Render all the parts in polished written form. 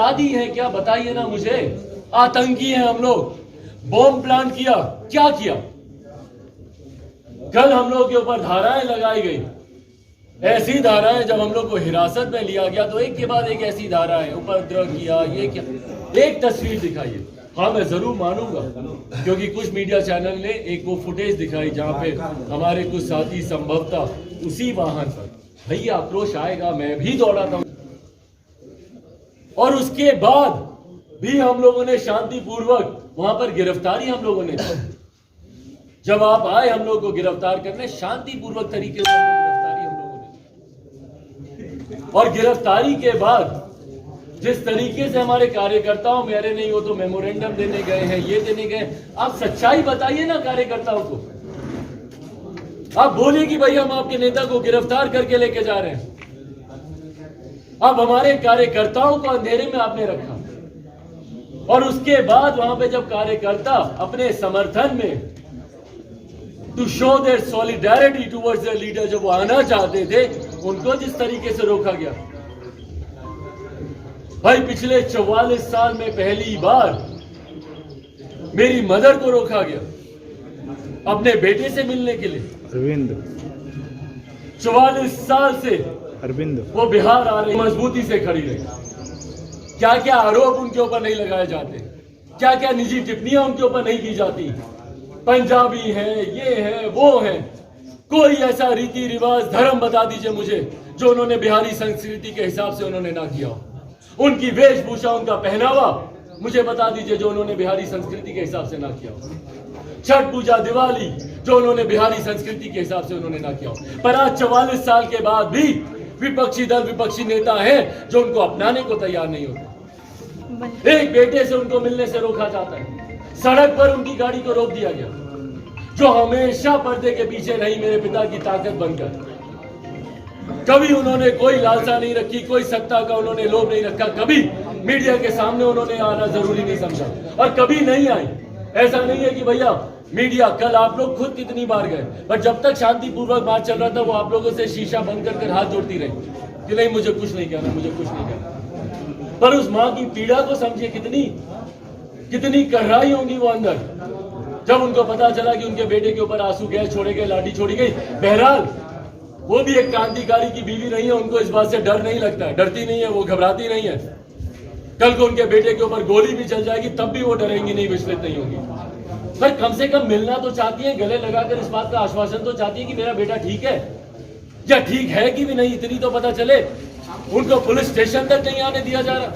आतंकवादी हैं क्या? बताइए ना मुझे। आतंकी हैं हम लोग। बॉम्ब प्लांट किया, क्या किया? कल हम लोग के ऊपर धाराएं लगाई गई, ऐसी धाराएं जब हम लोग को हिरासत में लिया गया तो एक के बाद एक ऐसी धाराएं, उपद्रव किया, ये क्या। एक तस्वीर दिखाइए। हाँ, मैं जरूर मानूंगा, क्योंकि कुछ मीडिया चैनल ने एक वो फुटेज दिखाई जहां पे हमारे कुछ साथी संभवतः उसी वाहन पर, भैया आक्रोश आएगा, मैं भी दौड़ा था। और उसके बाद भी हम लोगों ने शांतिपूर्वक वहां पर गिरफ्तारी हम लोगों ने, जब आप आए हम लोग को गिरफ्तार करने, शांतिपूर्वक तरीके से गिरफ्तारी हम लोगों ने। और गिरफ्तारी के बाद जिस तरीके से हमारे कार्यकर्ताओं, मेरे नहीं हो तो मेमोरेंडम देने गए हैं, ये देने गए, आप सच्चाई बताइए ना कार्यकर्ताओं को। आप बोलिए कि भाई हम आपके नेता को गिरफ्तार करके लेके जा रहे हैं। अब हमारे कार्यकर्ताओं को अंधेरे में आपने रखा, और उसके बाद वहां पे जब कार्यकर्ता अपने समर्थन में to show their solidarity towards their leader, जब वो आना चाहते थे, उनको जिस तरीके से रोका गया। भाई पिछले 44 साल में पहली बार मेरी मदर को रोका गया अपने बेटे से मिलने के लिए। अरविंद, 44 साल से अरविंद वो बिहार आ रही, मजबूती से खड़ी रही। क्या क्या आरोप उनके ऊपर नहीं लगाए जाते, क्या क्या निजी टिप्पणियां उनके ऊपर नहीं की जाती। पंजाबी है, ये है, वो है। कोई ऐसा रीति रिवाज, धर्म बता दीजिए मुझे जो उन्होंने बिहारी संस्कृति के हिसाब से उन्होंने ना किया हो। उनकी वेशभूषा, उनका पहनावा मुझे बता दीजिए जो उन्होंने बिहारी संस्कृति के हिसाब से ना किया हो। छठ पूजा, दिवाली जो उन्होंने बिहारी संस्कृति के हिसाब से उन्होंने ना किया हो। पर आज 44 साल के बाद भी विपक्षी दल, विपक्षी नेता हैं जो उनको अपनाने को तैयार नहीं होते। एक बेटे से उनको मिलने से रोका जाता है, सड़क पर उनकी गाड़ी को रोक दिया गया, जो हमेशा पर्दे के पीछे रही मेरे पिता की ताकत बनकर। कभी उन्होंने कोई लालसा नहीं रखी, कोई सत्ता का उन्होंने लोभ नहीं रखा, कभी मीडिया के सामने उन्होंने आना जरूरी नहीं समझा, और कभी नहीं आई। ऐसा नहीं है कि भैया मीडिया, कल आप लोग खुद कितनी बार गए, पर जब तक शांतिपूर्वक बात चल रहा था वो आप लोगों से शीशा बंद कर हाथ जोड़ती रही कि नहीं मुझे कुछ नहीं कहना, मुझे कुछ नहीं कहना। पर उस माँ की पीड़ा को समझिए, कितनी कर रही होंगी वो अंदर, जब उनको पता चला कि उनके बेटे के ऊपर आंसू गैस छोड़े गए, लाठी छोड़ी गई। बहरहाल वो भी एक क्रांतिकारी की बीवी नहीं है, उनको इस बात से डर नहीं लगता, डरती नहीं है, वो घबराती नहीं है। कल को उनके बेटे के ऊपर गोली भी चल जाएगी तब भी वो डरेंगी नहीं, विचलित नहीं होंगी। पर कम से कम मिलना तो चाहती है, गले लगाकर इस बात का आश्वासन तो चाहती है कि मेरा बेटा ठीक है, या ठीक है कि भी नहीं, इतनी तो पता चले। उनको पुलिस स्टेशन तक नहीं आने दिया जा रहा,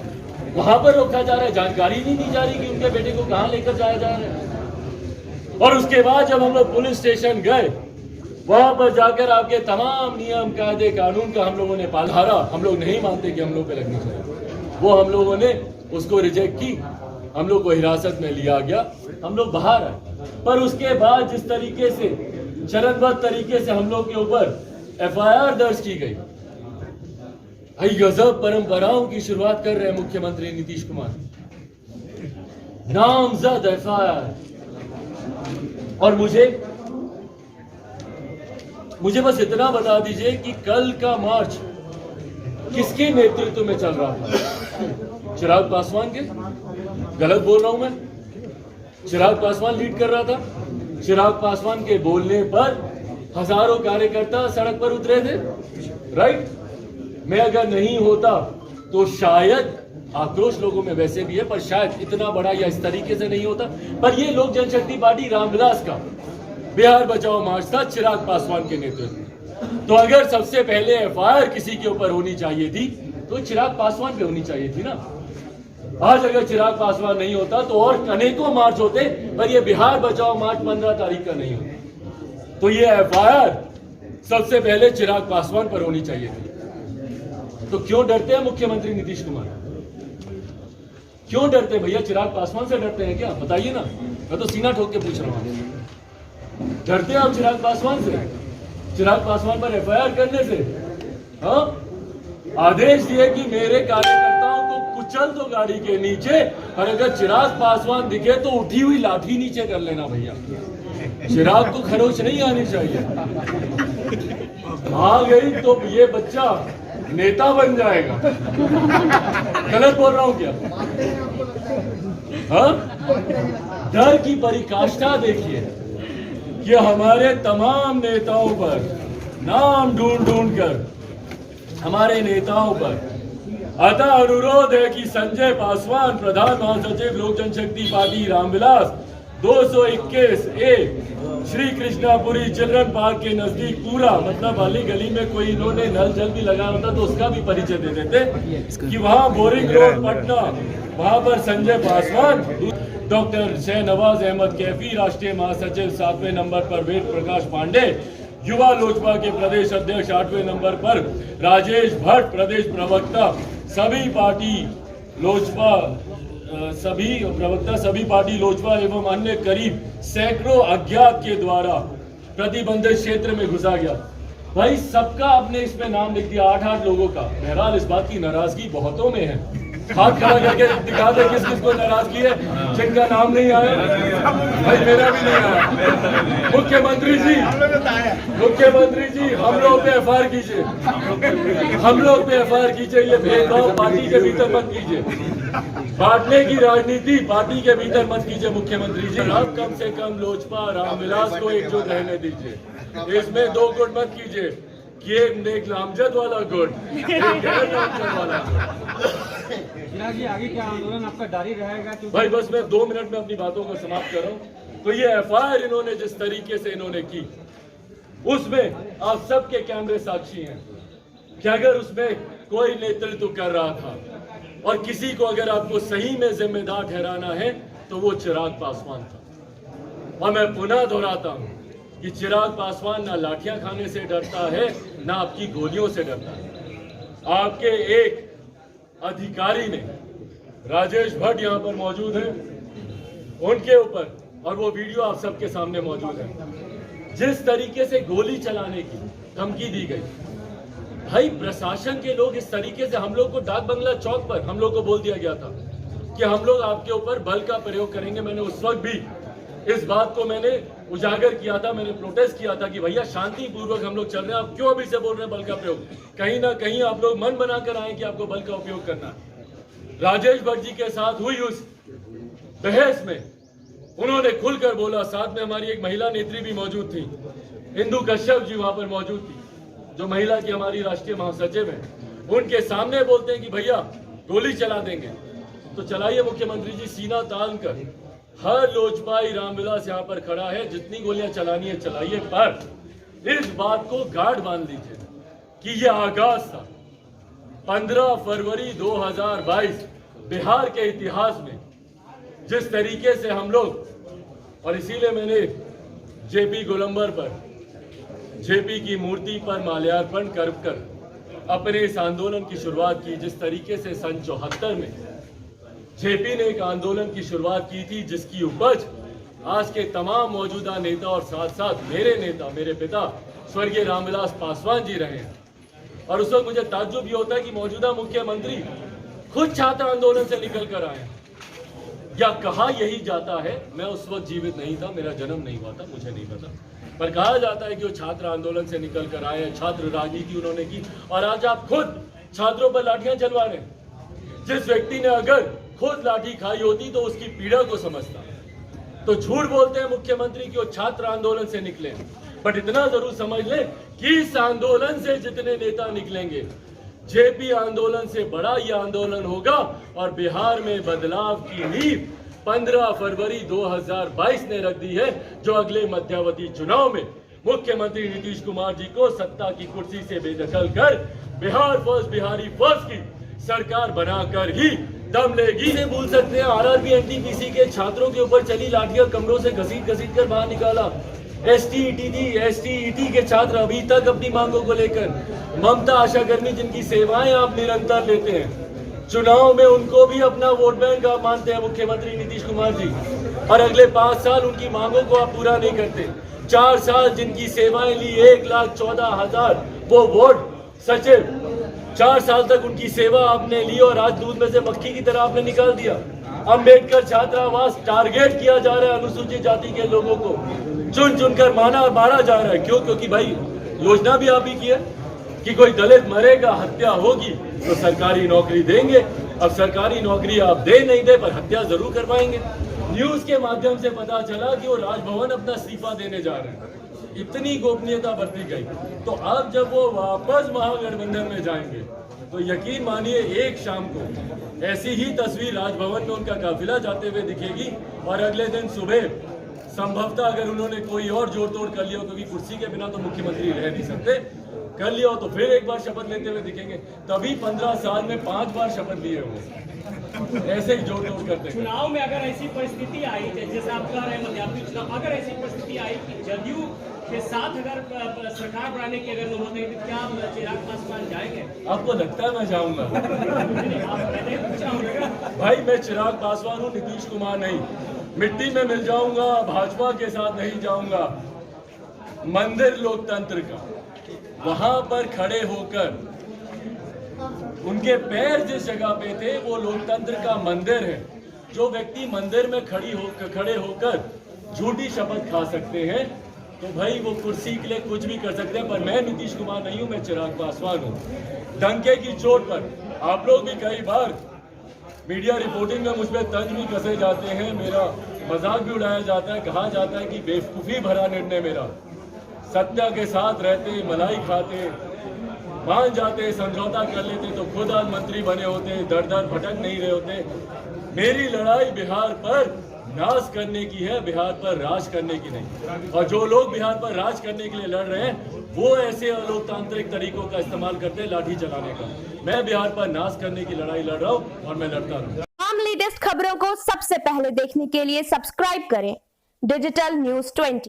वहां पर रोका जा रहा है, जानकारी नहीं दी जा रही कि उनके बेटे को कहां लेकर जाया जा रहा है। और उसके बाद जब हम लोग पुलिस स्टेशन गए, वहां पर जाकर आपके तमाम नियम, कायदे, कानून का हम लोगों ने पाला। हम लोग नहीं मानते कि हम लोग पे लगनी चाहिए, वो हम लोगों ने उसको रिजेक्ट की, हम लोग को हिरासत में लिया गया, हम लोग बाहर आए। पर उसके बाद जिस तरीके से चरणबद्ध तरीके से हम लोग के ऊपर FIR दर्ज की गई, भाई गजब परंपराओं की शुरुआत कर रहे हैं मुख्यमंत्री नीतीश कुमार। नामजद FIR। और मुझे बस इतना बता दीजिए कि कल का मार्च किसके नेतृत्व में चल रहा था? चिराग पासवान के? गलत बोल रहा हूं मैं? चिराग पासवान लीड कर रहा था। चिराग पासवान के बोलने पर हजारों कार्यकर्ता सड़क पर उतरे थे, राइट? मैं अगर नहीं होता तो शायद आक्रोश लोगों में वैसे भी है, पर शायद इतना बड़ा या इस तरीके से नहीं होता। पर ये लोक जनशक्ति पार्टी रामविलास का बिहार बचाओ मार्च था, चिराग पासवान के नेतृत्व। तो अगर सबसे पहले FIR किसी के ऊपर होनी चाहिए थी तो चिराग पासवान पे होनी चाहिए थी ना। आज अगर चिराग पासवान नहीं होता तो और अनेकों मार्च होते, पर ये बिहार बचाओ मार्च 15 तारीख का नहीं होता। तो ये FIR सबसे पहले चिराग पासवान पर होनी चाहिए थी। तो क्यों डरते हैं मुख्यमंत्री नीतीश कुमार? क्यों डरते हैं भैया? चिराग पासवान से डरते हैं क्या? बताइए ना, मैं तो सीना ठोक के पूछ रहा हूं। डरते हैं आप चिराग पासवान से? चिराग पासवान पर FIR करने से? हाँ, आदेश दिए कि मेरे कार्यकर्ताओं को कुचल दो गाड़ी के नीचे, और अगर चिराग पासवान दिखे तो उठी हुई लाठी नीचे कर लेना भैया। चिराग को खरोच नहीं आनी चाहिए। आ गई तो ये बच्चा नेता बन जाएगा। गलत बोल रहा हूं क्या? हाँ, डर की पराकाष्ठा देखिए कि हमारे तमाम नेताओं पर नाम ढूंढ ढूंढ कर हमारे नेताओं पर अतः अनुरोध है कि संजय पासवान, प्रधान महासचिव लोक जनशक्ति पार्टी, रामविलास 221 ए श्री कृष्णापुरी चिल्ड्रन पार्क के नजदीक पूरा, मतलब अली गली में कोई इन्होंने नल जल भी लगाया होता तो उसका भी परिचय दे देते कि वहां बोरिंग रोड पटना, वहां पर संजय पासवान, डॉक्टर शहनवाज अहमद कैफी राष्ट्रीय महासचिव 7वें नंबर पर वेद प्रकाश पांडे, युवा लोजपा के प्रदेश अध्यक्ष 8वें नंबर पर राजेश भट्ट प्रदेश प्रवक्ता, सभी पार्टी लोजपा एवं अन्य करीब सैकड़ों अज्ञात के द्वारा प्रतिबंधित क्षेत्र में घुसा गया। भाई सबका आपने इसमें नाम लिख दिया, 8 लोगों का। बहरहाल इस बात की नाराजगी बहुतों में है। हाथ खड़ा करके दिखा दे किस किस को नाराजगी है जिनका नाम नहीं आया। भाई मेरा भी नहीं आया। मुख्यमंत्री जी हम लोग पे एफआईआर कीजिए, हम लोग पे एफआईआर कीजिए। ये भेदभाव पार्टी के भीतर मत कीजिए, बांटने की राजनीति पार्टी के भीतर मत कीजिए। मुख्यमंत्री जी आप कम से कम लोजपा रामविलास को एकजुट रहने दीजिए, इसमें 2 गुट मत कीजिए कि एक नामजद वाला गुट, एक गैर नामजद वाला गुट। जी आगे क्या आंदोलन आपका जारी रहेगा? भाई बस मैं 2 मिनट में अपनी बातों को समाप्त कर रहा हूं। तो ये एफआईआर इन्होंने जिस तरीके से इन्होंने की, उसमें आप सबके कैमरे साक्षी हैं कि अगर उसमें कोई नेतृत्व कर रहा था और किसी को अगर आपको सही में जिम्मेदार ठहराना है तो वो चिराग पासवान था। और मैं पुनः दोहराता हूं कि चिराग पासवान ना लाठियां खाने से डरता है, ना आपकी गोलियों से डरता है। आपके एक अधिकारी ने, राजेश भट्ट यहाँ पर मौजूद है, उनके ऊपर, और वो वीडियो आप सबके सामने मौजूद है, जिस तरीके से गोली चलाने की धमकी दी गई। भाई प्रशासन के लोग इस तरीके से, हम लोग को डाक बंगला चौक पर हम लोग को बोल दिया गया था कि हम लोग आपके ऊपर बल का प्रयोग करेंगे। मैंने उस वक्त भी इस बात को मैंने उजागर किया था, मैंने प्रोटेस्ट किया था कि भैया शांतिपूर्वक हम लोग चल रहे हैं, आप क्यों अभी से बोल रहे हैं बल का प्रयोग? कहीं ना कहीं आप लोग मन बनाकर आए कि आपको बल का उपयोग करना है। राजेश भट्ट जी के साथ हुई उस बहस में उन्होंने खुलकर बोला, साथ में हमारी एक महिला नेत्री भी मौजूद थी, इंदु कश्यप जी वहां पर मौजूद थी, जो महिला की हमारी राष्ट्रीय महासचिव है। उनके सामने बोलते हैं कि भैया गोली चला देंगे, तो चलाइए मुख्यमंत्री जी, सीना तान कर। हर लोजपाई रामविलास यहाँ पर खड़ा है, जितनी गोलियां चलानी है चलाइए, पर इस बात को गार्ड बांध लीजिए कि ये आगाज था। 15 फरवरी 2022 बिहार के इतिहास में जिस तरीके से हम लोग, और इसीलिए मैंने जेपी गोलंबर पर, जेपी की मूर्ति पर माल्यार्पण कर अपने इस आंदोलन की शुरुआत की। जिस तरीके से सन 74 में जेपी ने एक आंदोलन की शुरुआत की थी, जिसकी उपज आज के तमाम मौजूदा नेता और साथ साथ मेरे नेता, मेरे पिता स्वर्गीय रामविलास पासवान जी रहे हैं। और उस वक्त मुझे ताज्जुब ये होता है कि मौजूदा मुख्यमंत्री खुद छात्र आंदोलन से निकल कर आए, या कहा यही जाता है, मैं उस वक्त जीवित नहीं था, मेरा जन्म नहीं हुआ था, मुझे नहीं पता, पर कहा जाता है कि वो छात्र आंदोलन से निकल कर आए, छात्र राजनीति उन्होंने की, और आज आप खुद छात्रों पर लाठियां चलवा रहे हैं। जिस व्यक्ति ने अगर खुद लाठी खाई होती तो उसकी पीड़ा को समझता। तो झूठ बोलते हैं मुख्यमंत्री कि वो छात्र आंदोलन से निकले, बट इतना जरूर समझ ले कि इस आंदोलन से जितने नेता निकलेंगे, जेपी आंदोलन से बड़ा ये आंदोलन होगा। और बिहार में बदलाव की नींव 15 फरवरी 2022 ने रख दी है, जो अगले मध्यावधि चुनाव में मुख्यमंत्री नीतीश कुमार जी को सत्ता की कुर्सी से बेदखल कर बिहार फर्स्ट, बिहारी फर्स्ट की सरकार बनाकर ही दम लेगी। से भूल सकते हैं आरआरबी एनटीपीसी के छात्रों के ऊपर चली लाठियां कमरों से घसीट कर बाहर निकाला। एसटीईटी के छात्र अभी तक अपनी मांगों को लेकर, ममता आशाकर्मी जिनकी सेवाएं आप निरंतर लेते हैं, चुनाव में उनको भी अपना वोट बैंक आप मानते हैं मुख्यमंत्री नीतीश कुमार जी, और अगले 5 साल उनकी मांगों को आप पूरा नहीं करते। 4 साल जिनकी सेवाएं ली, 1,14,000 वो वोट सचिव, 4 साल तक उनकी सेवा आपने ली और आज दूध में से मक्खी की तरह आपने निकाल दिया। अंबेडकर छात्रावास टारगेट किया जा रहा है, अनुसूचित जाति के लोगों को चुन चुनकर मारा जा रहा है। क्यों? क्योंकि भाई योजना भी आप ही की है, कि कोई दलित मरेगा, हत्या होगी तो सरकारी नौकरी देंगे। अब सरकारी नौकरी आप दे नहीं दे, पर हत्या जरूर करवाएंगे। न्यूज के माध्यम से पता चला कि वो राजभवन अपना इस्तीफा देने जा रहे हैं। इतनी गोपनीयता बरती गई। तो अब जब वो वापस महागठबंधन में जाएंगे तो यकीन मानिए एक शाम को ऐसी ही तस्वीर राजभवन में उनका काफिला जाते हुए दिखेगी, और अगले दिन सुबह संभवतः अगर उन्होंने कोई और जोड़ तोड़ कर लिया, क्योंकि कुर्सी के बिना तो मुख्यमंत्री रह नहीं सकते, कर लिया हो तो फिर एक बार शपथ लेते हुए दिखेंगे। तभी 15 साल में 5 बार शपथ लिए हुए, ऐसे ही जोड़ तोड़ करते हैं। चुनाव में अगर ऐसी परिस्थिति आई, जैसे आप कह रहे हैं मध्यावधि चुनाव, अगर ऐसी परिस्थिति आई कि जदयू के साथ अगर सरकार बनाने की अगर नौबत आई, तो क्या चिराग पासवान जाएंगे? आपको लगता है मैं जाऊंगा? भाई मैं चिराग पासवान हूँ, नीतीश कुमार नहीं। मिट्टी में मिल जाऊंगा, भाजपा के साथ नहीं जाऊंगा। मंदिर लोकतंत्र का, वहां पर खड़े होकर उनके पैर जिस जगह पे थे वो लोकतंत्र का मंदिर है। जो व्यक्ति मंदिर में खड़े होकर झूठी शपथ खा सकते हैं, तो भाई वो कुर्सी के लिए कुछ भी कर सकते हैं। पर मैं नीतीश कुमार नहीं हूं, मैं चिराग पासवान हूं। डंके की चोट पर आप लोग भी कई बार मीडिया रिपोर्टिंग में मुझ पर तंज भी कसे जाते हैं, मेरा मजाक भी उड़ाया जाता है, कहा जाता है कि बेवकूफ़ी भरा निर्णय मेरा। सत्या के साथ रहते, मलाई खाते, मान जाते, समझौता कर लेते तो खुद आज मंत्री बने होते, दर दर भटक नहीं रहे होते। मेरी लड़ाई बिहार पर नाश करने की है, बिहार पर राज करने की नहीं। और जो लोग बिहार पर राज करने के लिए लड़ रहे हैं वो ऐसे अलोकतांत्रिक तरीकों का इस्तेमाल करते हैं, लाठी चलाने का। मैं बिहार पर नाश करने की लड़ाई लड़ रहा हूँ और मैं लड़ता रहूँ। हम लेटेस्ट खबरों को सबसे पहले देखने के लिए सब्सक्राइब करें डिजिटल न्यूज 20।